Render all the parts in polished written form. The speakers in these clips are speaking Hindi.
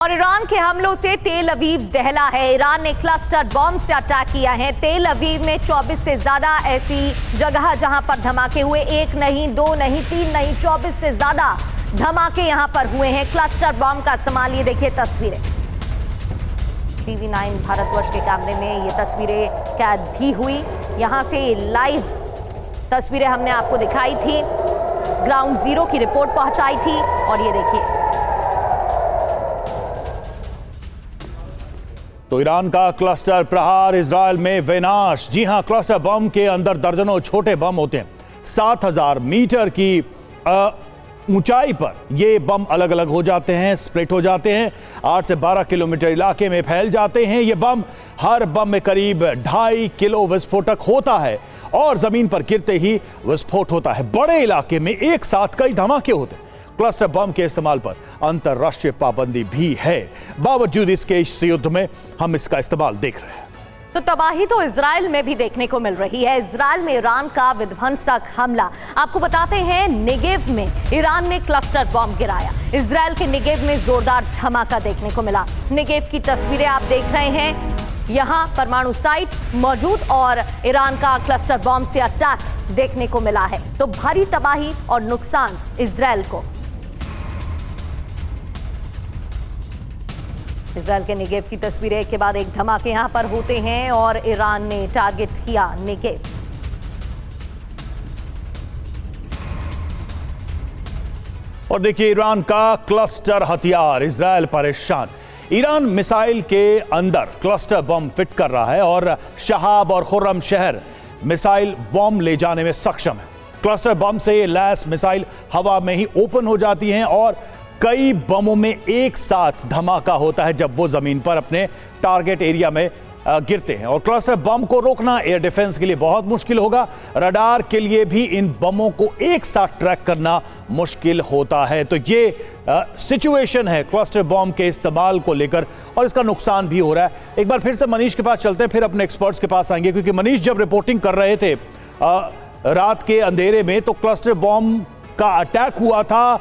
और ईरान के हमलों से तेल अवीव दहला है। ईरान ने क्लस्टर बॉम्ब से अटैक किया है। तेल अवीव में 24 से ज्यादा ऐसी जगह जहां पर धमाके हुए, एक नहीं, दो नहीं, तीन नहीं, 24 से ज्यादा धमाके यहां पर हुए हैं क्लस्टर बॉम्ब का इस्तेमाल। ये देखिए तस्वीरें, TV9 भारतवर्ष के कैमरे में ये तस्वीरें कैद भी हुई। यहां से लाइव तस्वीरें हमने आपको दिखाई थी, ग्राउंड जीरो की रिपोर्ट पहुंचाई थी। और ये देखिए, तो ईरान का क्लस्टर प्रहार इजराइल में विनाश। जी हां, क्लस्टर बम के अंदर दर्जनों छोटे बम होते हैं। 7000 मीटर की ऊंचाई पर ये बम अलग अलग हो जाते हैं, स्प्लिट हो जाते हैं, 8 से 12 किलोमीटर इलाके में फैल जाते हैं। ये बम, हर बम में करीब 2.5 किलो विस्फोटक होता है और जमीन पर गिरते ही विस्फोट होता है। बड़े इलाके में एक साथ कई धमाके होते हैं। क्लस्टर बम के इस्तेमाल पर अंतरराष्ट्रीय पाबंदी भी है। बावजूद इसके इस युद्ध में हम इसका इस्तेमाल देख रहे हैं। तो तबाही तो इजराइल में भी देखने को मिल रही है। इजराइल में ईरान का विध्वंसक हमला, आपको बताते हैं, नेगेव में ईरान ने क्लस्टर बम गिराया। इजराइल के नेगेव में जोरदार धमाका देखने को मिला। नेगेव की तस्वीरें आप देख रहे हैं, यहां परमाणु साइट मौजूद और ईरान का क्लस्टर बम से अटैक देखने को मिला है। तो भारी तबाही और नुकसान इजराइल को। इजराइल के नेगेव की तस्वीरें के बाद एक धमाके यहां पर होते हैं और ईरान ने टारगेट किया नेगेव। और देखिए, ईरान का क्लस्टर हथियार, इजराइल परेशान। ईरान मिसाइल के अंदर क्लस्टर बम फिट कर रहा है और शहाब और खुर्रम शहर मिसाइल बम ले जाने में सक्षम है। क्लस्टर बम से लैस मिसाइल हवा में ही ओपन हो जाती हैं और कई बमों में एक साथ धमाका होता है जब वो जमीन पर अपने टारगेट एरिया में गिरते हैं। और क्लस्टर बम को रोकना एयर डिफेंस के लिए बहुत मुश्किल होगा। रडार के लिए भी इन बमों को एक साथ ट्रैक करना मुश्किल होता है। तो ये सिचुएशन है क्लस्टर बम के इस्तेमाल को लेकर और इसका नुकसान भी हो रहा है। एक बार फिर से मनीष के पास चलते हैं, फिर अपने एक्सपर्ट्स के पास आएंगे, क्योंकि मनीष जब रिपोर्टिंग कर रहे थे रात के अंधेरे में, तो क्लस्टर बम का अटैक हुआ था।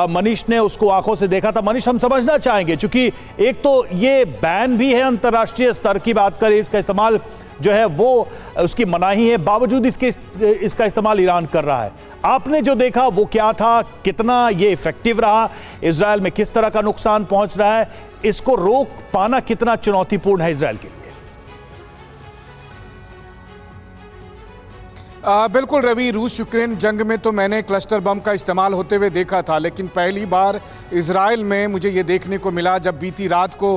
मनीष ने उसको आंखों से देखा था। मनीष, हम समझना चाहेंगे, क्योंकि एक तो ये बैन भी है, अंतर्राष्ट्रीय स्तर की बात करें, इसका इस्तेमाल जो है वो उसकी मनाही है, बावजूद इसका इस्तेमाल ईरान कर रहा है। आपने जो देखा वो क्या था, कितना ये इफेक्टिव रहा, इजराइल में किस तरह का नुकसान पहुंच रहा है, इसको रोक पाना कितना चुनौतीपूर्ण है इजराइल के लिए? बिल्कुल रवि, रूस यूक्रेन जंग में तो मैंने क्लस्टर बम का इस्तेमाल होते हुए देखा था, लेकिन पहली बार इजराइल में मुझे ये देखने को मिला जब बीती रात को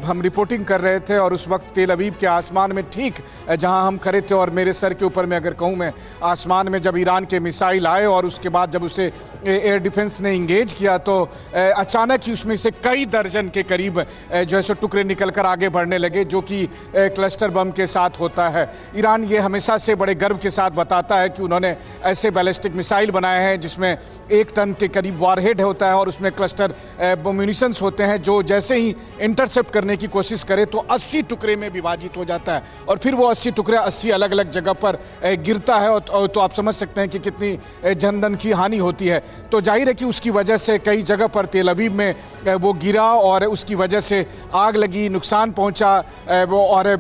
हम रिपोर्टिंग कर रहे थे और उस वक्त तेल अवीव के आसमान में, ठीक जहां हम खड़े थे और मेरे सर के ऊपर में अगर कहूँ मैं, आसमान में जब ईरान के मिसाइल आए और उसके बाद जब उसे एयर डिफेंस ने इंगेज किया तो अचानक ही उसमें से कई दर्जन के करीब जो है सो टुकड़े निकल कर आगे बढ़ने लगे, जो कि क्लस्टर बम के साथ होता है। ईरान ये हमेशा से बड़े गर्व के साथ बताता है कि उन्होंने ऐसे बैलिस्टिक मिसाइल बनाए हैं जिसमें 1 टन के करीब वारहेड होता है और उसमें क्लस्टर म्यूनिशंस होते हैं, जो जैसे ही इंटरसेप्ट करने की कोशिश करे तो 80 टुकड़े में विभाजित हो जाता है और फिर वो 80 टुकड़े 80 अलग अलग जगह पर गिरता है। और तो आप समझ सकते हैं कि कितनी जनधन की हानि होती है। तो जाहिर है कि उसकी वजह से कई जगह पर तेल अवीव में वो गिरा और उसकी वजह से आग लगी, नुकसान पहुंचा। और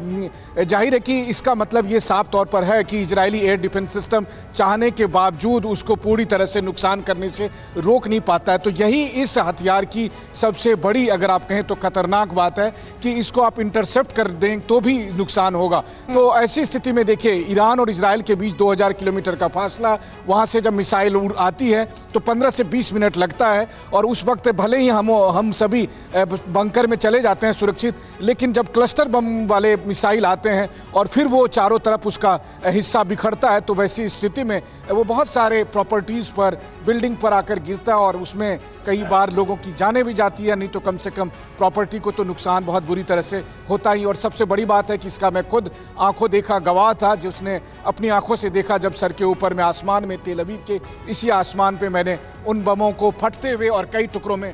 जाहिर है कि इसका मतलब ये साफ तौर पर है कि इजरायली एयर डिफेंस सिस्टम चाहने के बावजूद उसको पूरी तरह से नुकसान करने से रोक नहीं पाता है। तो यही इस हथियार की सबसे बड़ी, अगर आप कहें तो खतरनाक बात है, कि इसको आप इंटरसेप्ट कर दें तो भी नुकसान होगा। तो ऐसी स्थिति में देखिए, ईरान और इजराइल के बीच 2000 किलोमीटर का फासला, वहां से जब मिसाइल आती है तो 15 से 20 मिनट लगता है और उस वक्त भले ही हम सभी बंकर में चले जाते हैं सुरक्षित, लेकिन जब क्लस्टर बम वाले मिसाइल आते हैं और फिर वो चारों तरफ उसका हिस्सा बिखरता है, तो वैसी स्थिति में वो बहुत सारे प्रॉपर्टीज़ पर, बिल्डिंग पर आकर गिरता है और उसमें कई बार लोगों की जानें भी जाती है, नहीं तो कम से कम प्रॉपर्टी को तो नुकसान बहुत बुरी तरह से होता ही। और सबसे बड़ी बात है कि इसका मैं खुद आंखों देखा गवाह था, जिसने अपनी आंखों से देखा जब सर के ऊपर में आसमान में, तेल अवीव के इसी आसमान पे मैंने उन बमों को फटते हुए और कई टुकड़ों में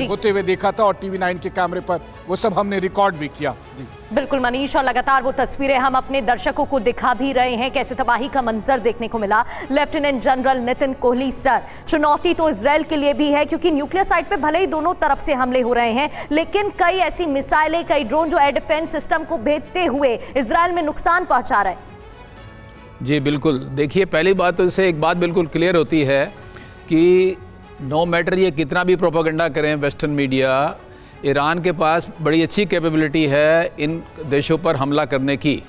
होते हुए देखा था और TV9 के कैमरे पर वो सब हमने रिकॉर्ड भी किया। जी बिल्कुल मनीष, और लगातार वो तस्वीरें हम अपने दर्शकों को दिखा भी रहे हैं, कैसे तबाही का मंजर देखने को मिला। Lieutenant general Nitin Kohli sir, चुनौती तो इजराइल के लिए भी है, क्योंकि न्यूक्लियर साइट पे भले ही दोनों तरफ से हमले हो रहे हैं, लेकिन कई ऐसी मिसाइलें, कई ड्रोन जो एयर डिफेंस सिस्टम को भेदते हुए इजराइल में नुकसान पहुंचा रहे हैं। जी बिल्कुल, देखिए पहली बात तो इससे एक बात बिल्कुल क्लियर होती है कि नो मैटर ये कितना भी प्रोपेगेंडा करें वेस्टर्न मीडिया, ईरान के पास बड़ी अच्छी कैपेबिलिटी है इन देशों पर हमला करने की।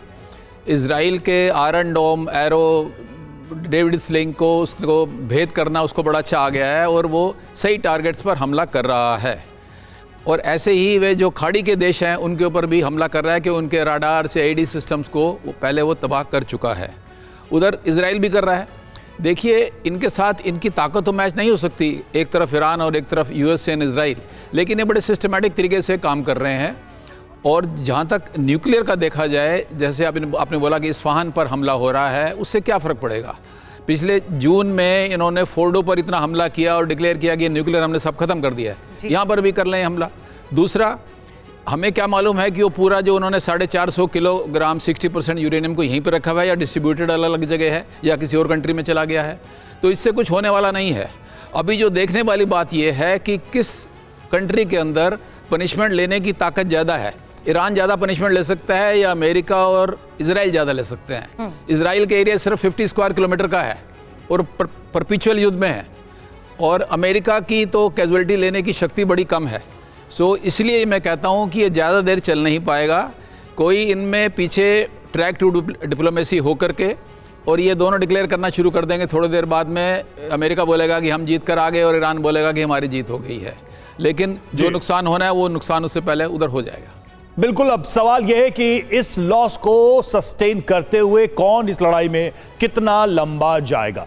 इजराइल के आयरन डोम, एरो, डेविड स्लिंग को उसको भेद करना उसको बड़ा अच्छा आ गया है और वो सही टारगेट्स पर हमला कर रहा है। और ऐसे ही वे जो खाड़ी के देश हैं उनके ऊपर भी हमला कर रहा है कि उनके राडार से आईडी सिस्टम्स को पहले वो तबाह कर चुका है। उधर इजराइल भी कर रहा है। देखिए इनके साथ इनकी ताकत तो मैच नहीं हो सकती, एक तरफ ईरान और एक तरफ यूएस एंड इजराइल, लेकिन ये बड़े सिस्टमेटिक तरीके से काम कर रहे हैं। और जहाँ तक न्यूक्लियर का देखा जाए, जैसे आपने बोला कि इस्फहान पर हमला हो रहा है, उससे क्या फ़र्क पड़ेगा। पिछले जून में इन्होंने फोर्डो पर इतना हमला किया और डिक्लेयर किया कि न्यूक्लियर हमने सब खत्म कर दिया है, यहाँ पर भी कर लें हमला। दूसरा, हमें क्या मालूम है कि वो पूरा जो उन्होंने 450 किलोग्राम 60% यूरेनियम को यहीं पर रखा हुआ है या डिस्ट्रीब्यूटेड अलग अलग जगह है या किसी और कंट्री में चला गया है। तो इससे कुछ होने वाला नहीं है। अभी जो देखने वाली बात यह है कि किस कंट्री के अंदर पनिशमेंट लेने की ताकत ज़्यादा है। ईरान ज़्यादा पनिशमेंट ले सकता है या अमेरिका और इजराइल ज़्यादा ले सकते हैं। इजराइल का एरिया सिर्फ 50 स्क्वायर किलोमीटर का है और परपिचुअल युद्ध में है, और अमेरिका की तो कैजुअलिटी लेने की शक्ति बड़ी कम है। सो इसलिए मैं कहता हूँ कि ये ज़्यादा देर चल नहीं पाएगा। कोई इनमें पीछे ट्रैक टू डिप्लोमेसी हो करके और ये दोनों डिक्लेयर करना शुरू कर देंगे। थोड़ी देर बाद में अमेरिका बोलेगा कि हम जीत कर आ गए और ईरान बोलेगा कि हमारी जीत हो गई है। लेकिन जो नुकसान होना है वो नुकसान उससे पहले उधर हो जाएगा। बिल्कुल, अब सवाल यह है कि इस लॉस को सस्टेन करते हुए कौन इस लड़ाई में कितना लंबा जाएगा।